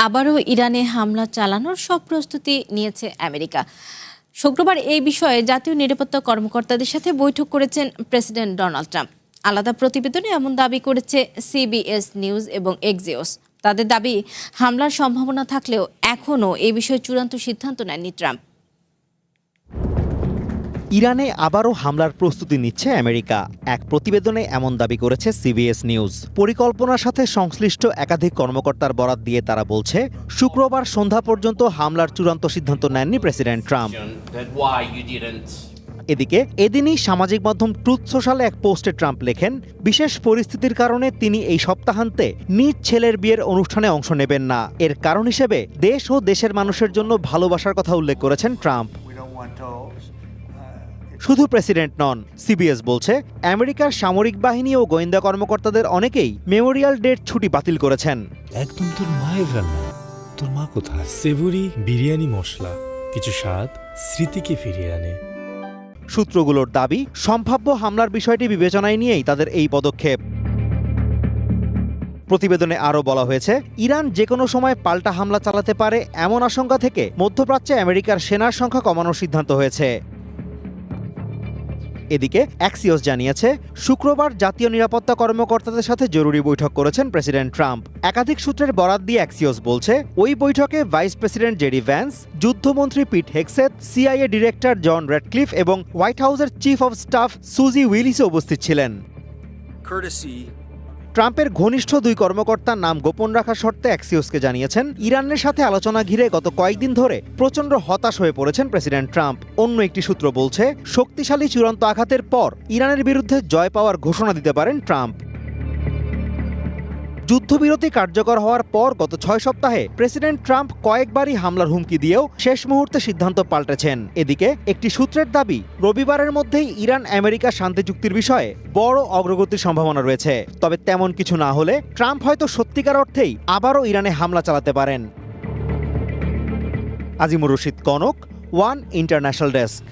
আবারও ইরানে হামলা চালানোর সব প্রস্তুতি নিয়েছে আমেরিকা। শুক্রবার এই বিষয়ে জাতীয় নিরাপত্তা কর্মকর্তাদের সাথে বৈঠক করেছেন প্রেসিডেন্ট ডোনাল্ড ট্রাম্প। আলাদা প্রতিবেদনে এমন দাবি করেছে সিবিএস নিউজ এবং এক্সিওস। তাদের দাবি, হামলার সম্ভাবনা থাকলেও এখনও এই বিষয়ে চূড়ান্ত সিদ্ধান্ত নেননি ট্রাম্প। ইরানে আবারও হামলার প্রস্তুতি নিচ্ছে আমেরিকা। এক প্রতিবেদনে এমন দাবি করেছে সিবিএস নিউজ। পরিকল্পনার সাথে সংশ্লিষ্ট একাধিক কর্মকর্তার বরাত দিয়ে তারা বলছে, শুক্রবার সন্ধ্যা পর্যন্ত হামলার চূড়ান্ত সিদ্ধান্ত নেননি প্রেসিডেন্ট ট্রাম্প। এদিকে এদিনই সামাজিক মাধ্যম ট্রুথ সোশ্যালে এক পোস্টে ট্রাম্প লেখেন, বিশেষ পরিস্থিতির কারণে তিনি এই সপ্তাহান্তে নিজ ছেলের বিয়ের অনুষ্ঠানে অংশ নেবেন না। এর কারণ হিসেবে দেশ ও দেশের মানুষের জন্য ভালোবাসার কথা উল্লেখ করেছেন ট্রাম্প। শুধু প্রেসিডেন্ট নন, সিবিএস বলছে আমেরিকার সামরিক বাহিনী ও গোয়েন্দা কর্মকর্তাদের অনেকেই মেমোরিয়াল ডের ছুটি বাতিল করেছেন। একদম তোর মায়ের রান্না। তোর মা কোথায়? সেভুরি বিরিয়ানি মশলা, কিছু স্বাদ স্মৃতিকে ফিরিয়ে আনে। সূত্রগুলোর দাবি, সম্ভাব্য হামলার বিষয়টি বিবেচনায় নিয়েই তাদের এই পদক্ষেপ। প্রতিবেদনে আরও বলা হয়েছে, ইরান যে কোনো সময় পাল্টা হামলা চালাতে পারে এমন আশঙ্কা থেকে মধ্যপ্রাচ্যে আমেরিকার সেনার সংখ্যা কমানোর সিদ্ধান্ত হয়েছে। এদিকে অ্যাক্সিওস জানিয়েছে, শুক্রবার জাতীয় নিরাপত্তা কর্মকর্তাদের সাথে জরুরি বৈঠক করেছেন প্রেসিডেন্ট ট্রাম্প। একাধিক সূত্রের বরাত দিয়ে অ্যাক্সিওস বলছে, ওই বৈঠকে ভাইস প্রেসিডেন্ট জেডি ভ্যান্স, যুদ্ধমন্ত্রী Pete Hegseth, CIA director John Ratcliffe এবং হোয়াইট হাউসের চিফ অব স্টাফ সুজি উইলিসও উপস্থিত ছিলেন। ট্রাম্পের ঘনিষ্ঠ দুই কর্মকর্তার নাম গোপন রাখার শর্তে অ্যাক্সিওসকে জানিয়েছেন, ইরানের সাথে আলোচনা ঘিরে গত কয়েকদিন ধরে প্রচণ্ড হতাশ হয়ে পড়েছেন প্রেসিডেন্ট ট্রাম্প। অন্য একটি সূত্র বলছে, শক্তিশালী চূড়ান্ত আঘাতের পর ইরানের বিরুদ্ধে জয় পাওয়ার ঘোষণা দিতে পারেন ট্রাম্প। যুদ্ধবিরতি কার্যকর হওয়ার পর গত 6 সপ্তাহে প্রেসিডেন্ট ট্রাম্প কয়েকবারই হামলার হুমকি দিয়েও শেষ মুহূর্তে সিদ্ধান্ত পাল্টেছেন। এদিকে একটি সূত্রের দাবি, রবিবারের মধ্যেই ইরান আমেরিকা শান্তি চুক্তির বিষয়ে বড় অগ্রগতির সম্ভাবনা রয়েছে। তবে তেমন কিছু না হলে ট্রাম্প হয়তো সত্যিকার অর্থেই আবারও ইরানে হামলা চালাতে পারেন। Azimur Rashid Kanak, one international desk.